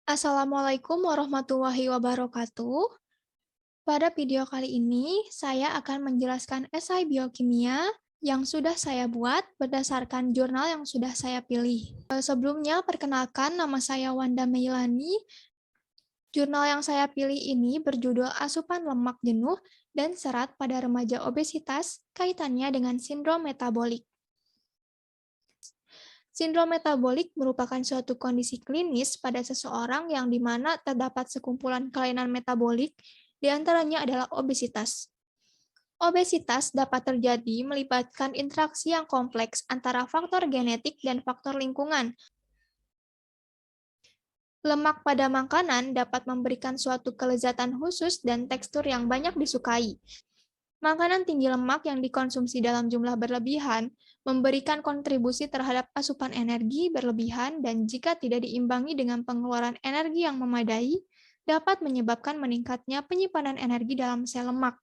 Assalamualaikum warahmatullahi wabarakatuh. Pada video kali ini, saya akan menjelaskan esai biokimia yang sudah saya buat berdasarkan jurnal yang sudah saya pilih. Sebelumnya, perkenalkan nama saya Wanda Meilani. Jurnal yang saya pilih ini berjudul Asupan Lemak Jenuh dan Serat pada Remaja Obesitas, kaitannya dengan sindrom metabolik. Sindrom metabolik merupakan suatu kondisi klinis pada seseorang yang di mana terdapat sekumpulan kelainan metabolik, di antaranya adalah obesitas. Obesitas dapat terjadi melibatkan interaksi yang kompleks antara faktor genetik dan faktor lingkungan. Lemak pada makanan dapat memberikan suatu kelezatan khusus dan tekstur yang banyak disukai. Makanan tinggi lemak yang dikonsumsi dalam jumlah berlebihan memberikan kontribusi terhadap asupan energi berlebihan dan jika tidak diimbangi dengan pengeluaran energi yang memadai, dapat menyebabkan meningkatnya penyimpanan energi dalam sel lemak.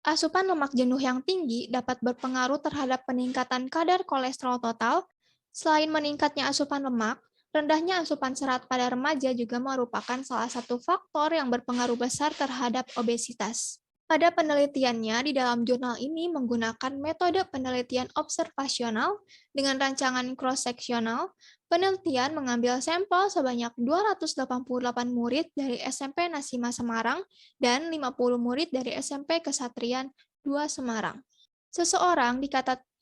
Asupan lemak jenuh yang tinggi dapat berpengaruh terhadap peningkatan kadar kolesterol total. Selain meningkatnya asupan lemak, rendahnya asupan serat pada remaja juga merupakan salah satu faktor yang berpengaruh besar terhadap obesitas. Pada penelitiannya di dalam jurnal ini menggunakan metode penelitian observasional dengan rancangan cross-seksional. Penelitian mengambil sampel sebanyak 288 murid dari SMP Nasima Semarang dan 50 murid dari SMP Kesatrian 2 Semarang. Seseorang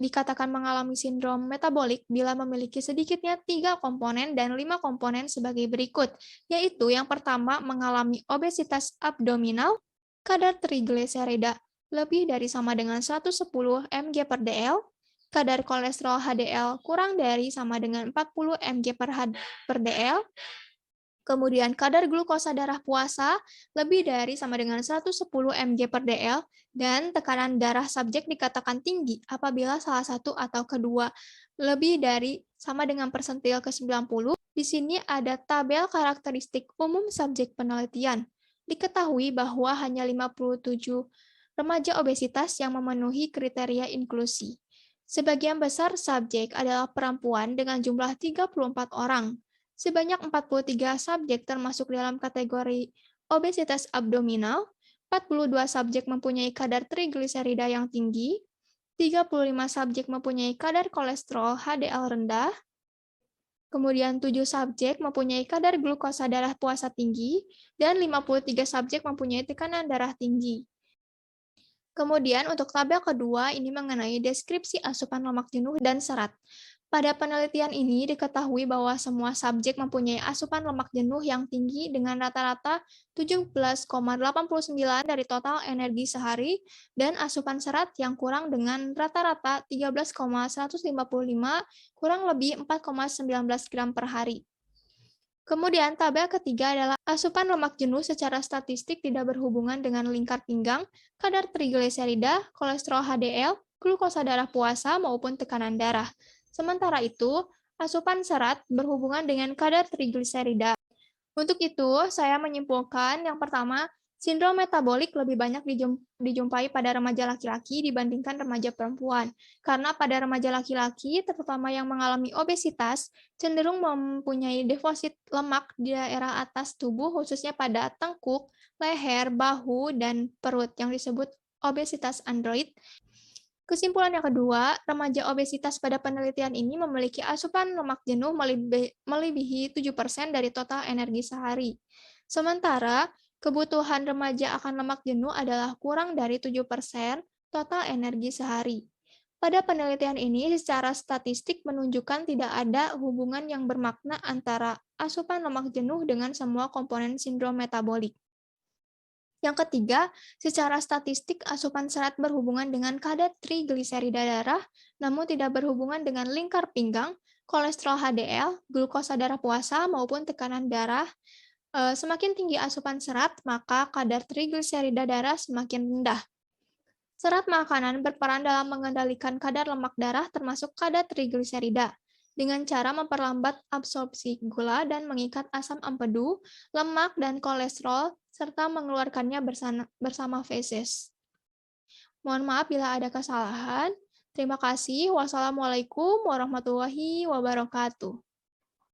dikatakan mengalami sindrom metabolik bila memiliki sedikitnya 3 komponen dan 5 komponen sebagai berikut, yaitu yang pertama mengalami obesitas abdominal, kadar trigliserida lebih dari sama dengan 110 mg per dl, kadar kolesterol HDL kurang dari sama dengan 40 mg per dl, kemudian kadar glukosa darah puasa lebih dari sama dengan 110 mg per dl, dan tekanan darah subjek dikatakan tinggi apabila salah satu atau kedua lebih dari sama dengan persentil ke-90. Di sini ada tabel karakteristik umum subjek penelitian. Diketahui bahwa hanya 57 remaja obesitas yang memenuhi kriteria inklusi. Sebagian besar subjek adalah perempuan dengan jumlah 34 orang. Sebanyak 43 subjek termasuk dalam kategori obesitas abdominal, 42 subjek mempunyai kadar trigliserida yang tinggi, 35 subjek mempunyai kadar kolesterol HDL rendah, kemudian 7 subjek mempunyai kadar glukosa darah puasa tinggi, dan 53 subjek mempunyai tekanan darah tinggi. Kemudian untuk tabel kedua ini mengenai deskripsi asupan lemak jenuh dan serat. Pada penelitian ini diketahui bahwa semua subjek mempunyai asupan lemak jenuh yang tinggi dengan rata-rata 17,89 dari total energi sehari dan asupan serat yang kurang dengan rata-rata 13,155 kurang lebih 4,19 gram per hari. Kemudian tabel ketiga adalah asupan lemak jenuh secara statistik tidak berhubungan dengan lingkar pinggang, kadar trigliserida, kolesterol HDL, glukosa darah puasa, maupun tekanan darah. Sementara itu, asupan serat berhubungan dengan kadar trigliserida. Untuk itu, saya menyimpulkan yang pertama, sindrom metabolik lebih banyak dijumpai pada remaja laki-laki dibandingkan remaja perempuan. Karena pada remaja laki-laki, terutama yang mengalami obesitas, cenderung mempunyai deposit lemak di daerah atas tubuh, khususnya pada tengkuk, leher, bahu, dan perut yang disebut obesitas android. Kesimpulan yang kedua, remaja obesitas pada penelitian ini memiliki asupan lemak jenuh melebihi 7% dari total energi sehari. Sementara, kebutuhan remaja akan lemak jenuh adalah kurang dari 7% total energi sehari. Pada penelitian ini, secara statistik menunjukkan tidak ada hubungan yang bermakna antara asupan lemak jenuh dengan semua komponen sindrom metabolik. Yang ketiga, secara statistik asupan serat berhubungan dengan kadar trigliserida darah, namun tidak berhubungan dengan lingkar pinggang, kolesterol HDL, glukosa darah puasa, maupun tekanan darah. Semakin tinggi asupan serat, maka kadar trigliserida darah semakin rendah. Serat makanan berperan dalam mengendalikan kadar lemak darah termasuk kadar trigliserida dengan cara memperlambat absorpsi gula dan mengikat asam empedu, lemak, dan kolesterol, serta mengeluarkannya bersama feses. Mohon maaf bila ada kesalahan. Terima kasih. Wassalamualaikum warahmatullahi wabarakatuh.